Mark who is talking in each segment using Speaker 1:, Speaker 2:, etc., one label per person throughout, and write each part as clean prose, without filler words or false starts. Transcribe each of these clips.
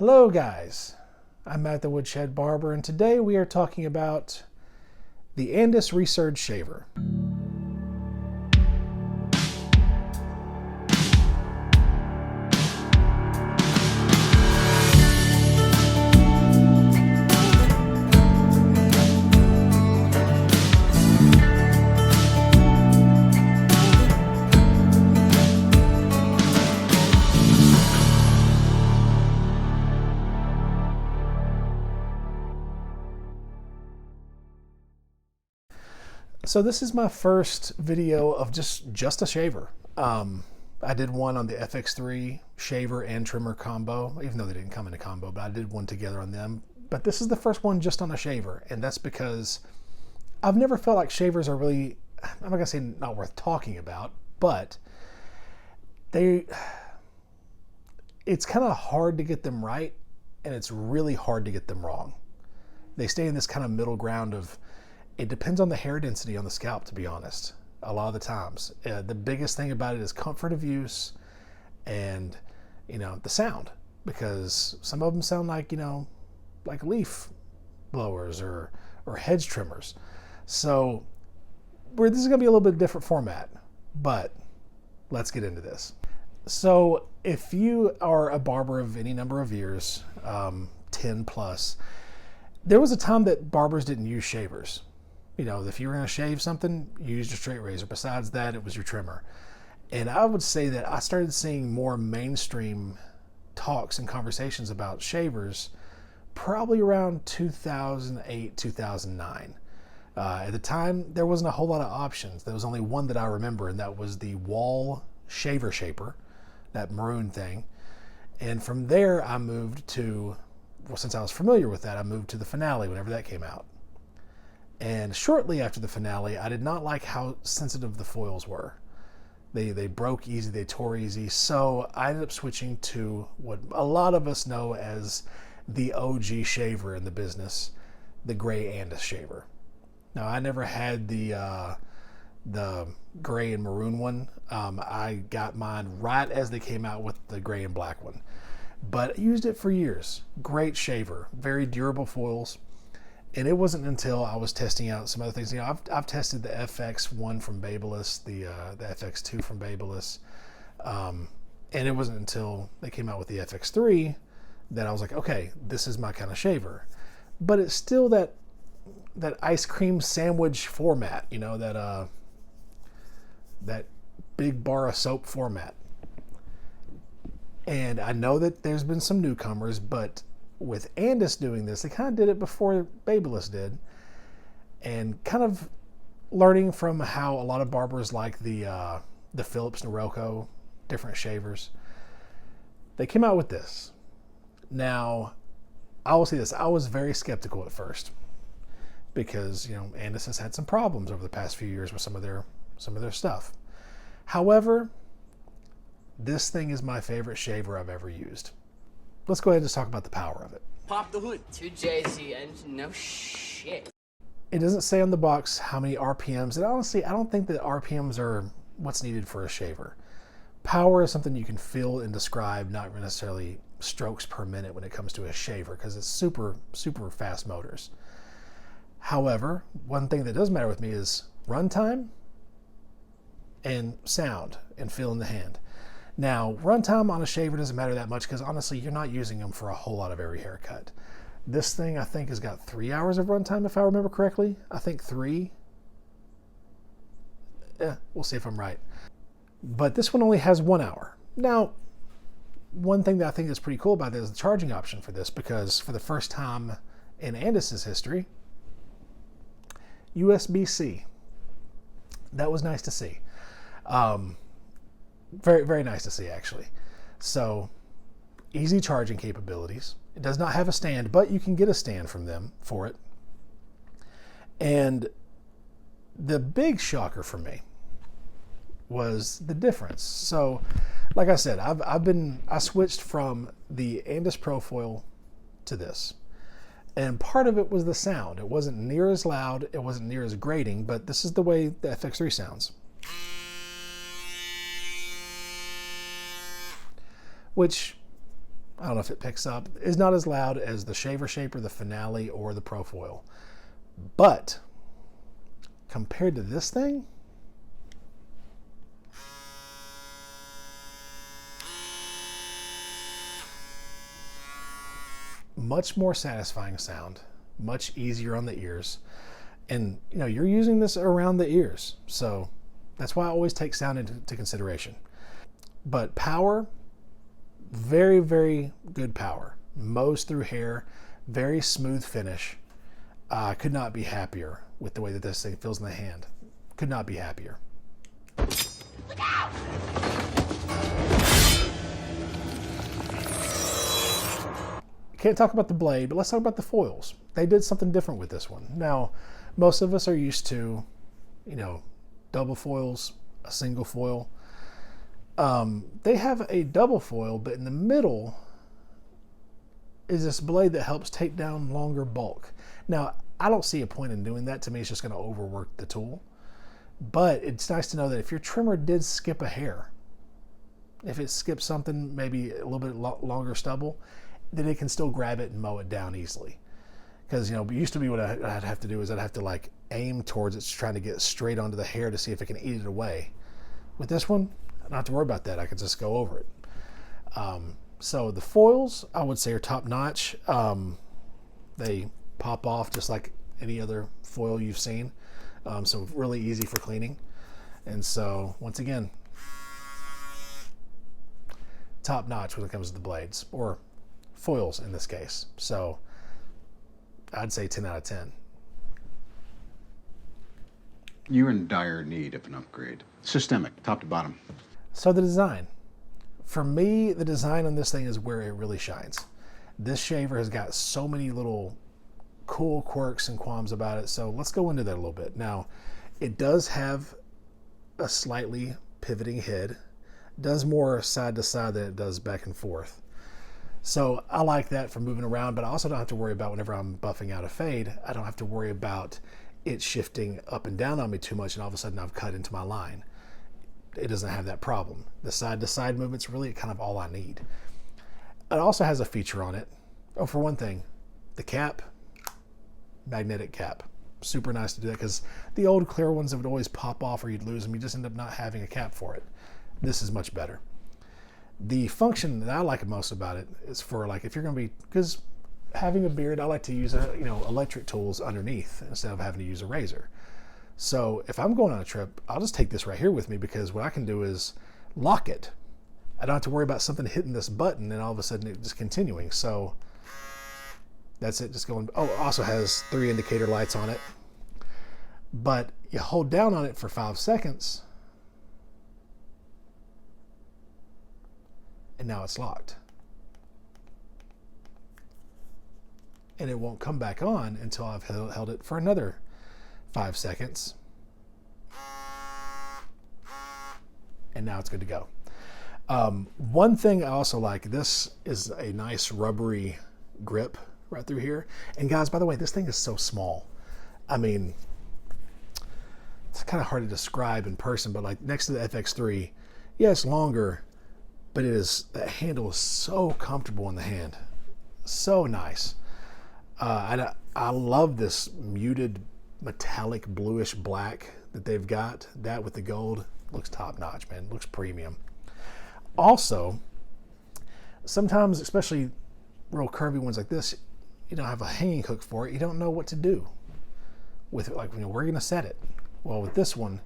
Speaker 1: Hello guys, I'm at the Woodshed Barber, and today we are talking about the Andis Resurge Shaver. So this is my first video of just a shaver. I did one on the FX3 shaver and trimmer combo, even though they didn't come in a combo, but I did one together on them. But this is the first one just on a shaver, and that's because I've never felt like shavers are really, I'm not gonna say not worth talking about, but it's kind of hard to get them right, and it's really hard to get them wrong. They stay in this kind of middle ground of, it depends on the hair density on the scalp, to be honest, a lot of the times. The biggest thing about it is comfort of use and, the sound, because some of them sound like, like leaf blowers or hedge trimmers. So this is gonna be a little bit different format, but let's get into this. So if you are a barber of any number of years, 10 plus, there was a time that barbers didn't use shavers. If you were going to shave something, you used a straight razor. Besides that, it was your trimmer. And I would say that I started seeing more mainstream talks and conversations about shavers probably around 2008, 2009. At the time, there wasn't a whole lot of options. There was only one that I remember, and that was the wall shaver shaper, that maroon thing. And from there, I moved to, since I was familiar with that, I moved to the Finale whenever that came out. And shortly after the Finale, I did not like how sensitive the foils were. They broke easy, they tore easy, so I ended up switching to what a lot of us know as the OG shaver in the business, the gray Andis shaver. Now, I never had the gray and maroon one. I got mine right as they came out with the gray and black one, but I used it for years. Great shaver, very durable foils. And it wasn't until I was testing out some other things. I've tested the FX1 from Babyliss, the FX2 from Babyliss, and it wasn't until they came out with the FX3 that I was like, okay, this is my kind of shaver. But it's still that ice cream sandwich format, that big bar of soap format. And I know that there's been some newcomers, but with Andis doing this, they kind of did it before Babyliss did, and kind of learning from how a lot of barbers like the Philips Norelco different shavers, they came out with this. Now, I will say this: I was very skeptical at first because Andis has had some problems over the past few years with some of their stuff. However, this thing is my favorite shaver I've ever used. Let's go ahead and just talk about the power of it.
Speaker 2: Pop the hood. 2JZ engine, no shit.
Speaker 1: It doesn't say on the box how many RPMs, and honestly, I don't think that RPMs are what's needed for a shaver. Power is something you can feel and describe, not necessarily strokes per minute when it comes to a shaver, because it's super, super fast motors. However, one thing that does matter with me is runtime and sound and feel in the hand. Now, runtime on a shaver doesn't matter that much because honestly, you're not using them for a whole lot of every haircut. This thing, I think, has got 3 hours of runtime, if I remember correctly. I think 3. We'll see if I'm right. But this one only has 1 hour. Now, one thing that I think is pretty cool about this is the charging option for this, because for the first time in Andis's history, USB-C. That was nice to see. Very, very nice to see, actually. So, easy charging capabilities. It does not have a stand, but you can get a stand from them for it. And the big shocker for me was the difference. So, like I said, I switched from the Andis Profoil to this. And part of it was the sound. It wasn't near as loud, it wasn't near as grating, but this is the way the FX3 sounds. Which I don't know if it picks up. It's not as loud as the Shaver Shaper, the Finale, or the Profoil. But compared to this thing, much more satisfying sound, much easier on the ears. And you know, you're using this around the ears, so that's why I always take sound into consideration. But power, very, very good power. Mows through hair, very smooth finish. I could not be happier with the way that this thing feels in the hand. Could not be happier. Look out! Can't talk about the blade, but let's talk about the foils. They did something different with this one. Now, most of us are used to, you know, double foils, a single foil. They have a double foil, but in the middle is this blade that helps take down longer bulk. Now, I don't see a point in doing that. To me, it's just going to overwork the tool. But it's nice to know that if your trimmer did skip a hair, if it skips something, maybe a little bit longer stubble, then it can still grab it and mow it down easily. Because, you know, it used to be what I'd have to do is I'd have to like aim towards it, trying to get straight onto the hair to see if it can eat it away. With this one, I don't have to worry about that. I can just go over it. So the foils, I would say, are top notch. They pop off just like any other foil you've seen. So really easy for cleaning. And so once again, top notch when it comes to the blades, or foils in this case. So I'd say 10 out of 10.
Speaker 3: You're in dire need of an upgrade. Systemic, top to bottom.
Speaker 1: So the design. For me, the design on this thing is where it really shines. This shaver has got so many little cool quirks and qualms about it. So let's go into that a little bit. Now, it does have a slightly pivoting head. It does more side to side than it does back and forth. So I like that for moving around, but I also don't have to worry about whenever I'm buffing out a fade, I don't have to worry about it shifting up and down on me too much and all of a sudden I've cut into my line. It doesn't have that problem. The side to side movement's really kind of all I need. It also has a feature on it. Oh, for one thing, the cap, magnetic cap. Super nice to do that, because the old clear ones that would always pop off or you'd lose them, you just end up not having a cap for it. This is much better. The function that I like most about it is for, like, if you're going to be, because having a beard, I like to use electric tools underneath instead of having to use a razor. So if I'm going on a trip, I'll just take this right here with me, because what I can do is lock it. I don't have to worry about something hitting this button and all of a sudden it just continuing. So that's it, just going. Oh, it also has 3 indicator lights on it. But you hold down on it for 5 seconds and now it's locked. And it won't come back on until I've held it for another 5 seconds. And now it's good to go. One thing I also like, this is a nice rubbery grip right through here. And guys, by the way, this thing is so small. I mean, it's kind of hard to describe in person, but like next to the FX3, yeah, it's longer, but that handle is so comfortable in the hand. So nice. I love this muted metallic bluish black that they've got. That with the gold looks top notch, man. Looks premium. Also, sometimes, especially real curvy ones like this, you don't have a hanging hook for it. You don't know what to do with it. Like, we're going to set it. Well, with this one,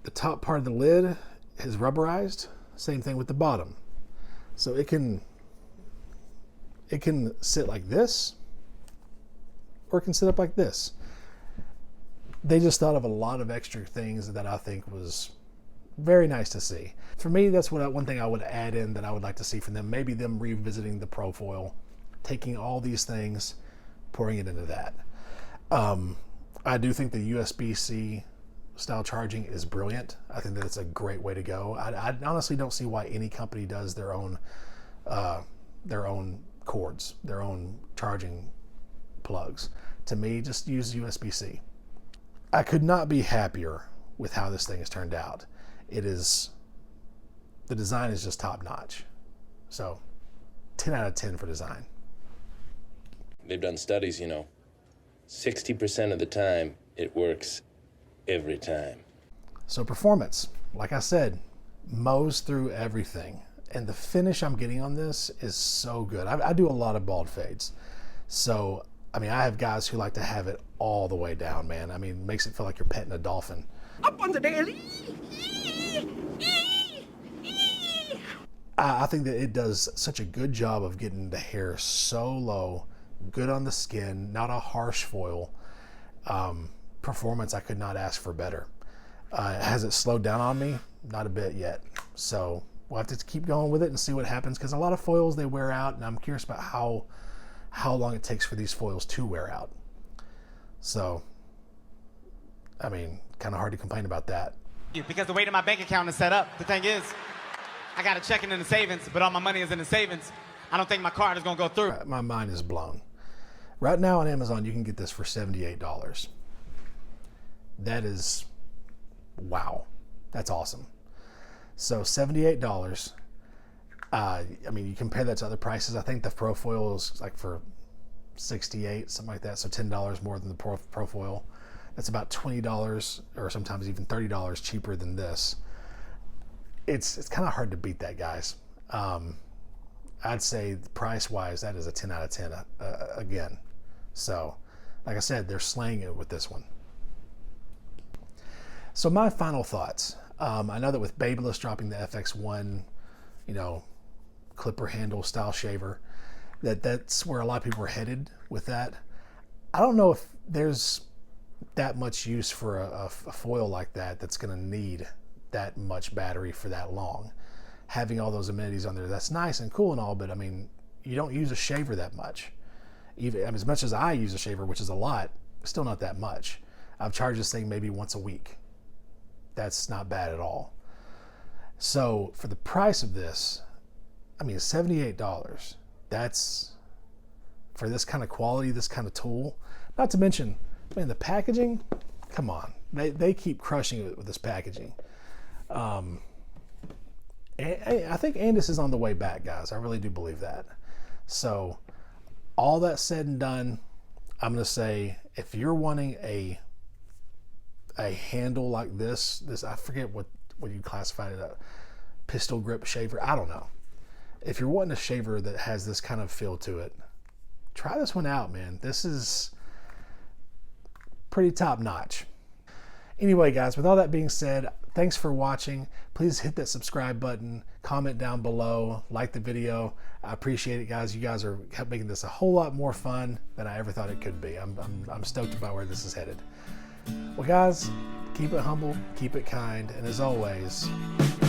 Speaker 1: the top part of the lid is rubberized. Same thing with the bottom. So it can sit like this, or it can sit up like this. They just thought of a lot of extra things that I think was very nice to see. For me, that's one thing I would add in that I would like to see from them. Maybe them revisiting the Profoil, taking all these things, pouring it into that. I do think the USB-C style charging is brilliant. I think that it's a great way to go. I honestly don't see why any company does their own cords, their own charging plugs. To me, just use USB-C. I could not be happier with how this thing has turned out. The design is just top notch. So 10 out of 10 for design.
Speaker 4: They've done studies, 60% of the time, it works every time.
Speaker 1: So performance, like I said, mows through everything. And the finish I'm getting on this is so good. I do a lot of bald fades. So, I have guys who like to have it all the way down, man. It makes it feel like you're petting a dolphin.
Speaker 5: Up on the daily.
Speaker 1: I think that it does such a good job of getting the hair so low, good on the skin, not a harsh foil. Performance, I could not ask for better. Has it slowed down on me? Not a bit yet. So we'll have to keep going with it and see what happens, because a lot of foils, they wear out, and I'm curious about how long it takes for these foils to wear out. So, kind of hard to complain about that.
Speaker 5: Because the way that my bank account is set up, the thing is, I got a checking in the savings, but all my money is in the savings. I don't think my card is going to go through.
Speaker 1: My mind is blown. Right now on Amazon, you can get this for $78. That is, wow. That's awesome. So $78. You compare that to other prices. I think the Pro Foil is like for $68, something like that. So $10 more than the Pro Foil. That's about $20 or sometimes even $30 cheaper than this. It's kind of hard to beat that, guys. I'd say price-wise, that is a 10 out of 10 again. So, like I said, they're slaying it with this one. So my final thoughts. I know that with Babyliss dropping the FX1, clipper handle style shaver, that's where a lot of people are headed with that. I don't know if there's that much use for a foil like that that's going to need that much battery for that long. Having all those amenities on there, that's nice and cool and all, but you don't use a shaver that much. Even as much as I use a shaver, which is a lot, still not that much. I've charged this thing maybe once a week. That's not bad at all. So for the price of this, $78. That's for this kind of quality, this kind of tool. Not to mention, the packaging, come on. They keep crushing it with this packaging. I think Andis is on the way back, guys. I really do believe that. So all that said and done, I'm going to say, if you're wanting a handle like this, I forget what you classified it, a pistol grip shaver, I don't know. If you're wanting a shaver that has this kind of feel to it, try this one out, man. This is pretty top notch. Anyway, guys, with all that being said, thanks for watching. Please hit that subscribe button, comment down below, like the video. I appreciate it, guys. You guys are making this a whole lot more fun than I ever thought it could be. I'm stoked about where this is headed. Well, guys, keep it humble, keep it kind, and as always,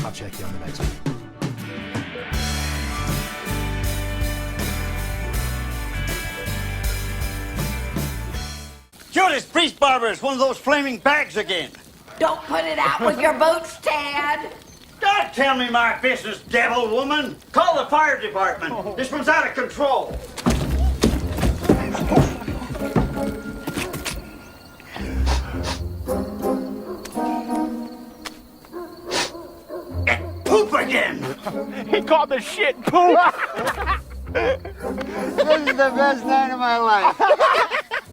Speaker 1: I'll check you on the next one.
Speaker 6: Judas Priest Barber is one of those flaming bags again.
Speaker 7: Don't put it out with your boots, Tad.
Speaker 6: Don't tell me my business, devil woman. Call the fire department. This one's out of control. Poop again.
Speaker 5: He called the shit poop.
Speaker 6: This is the best night of my life.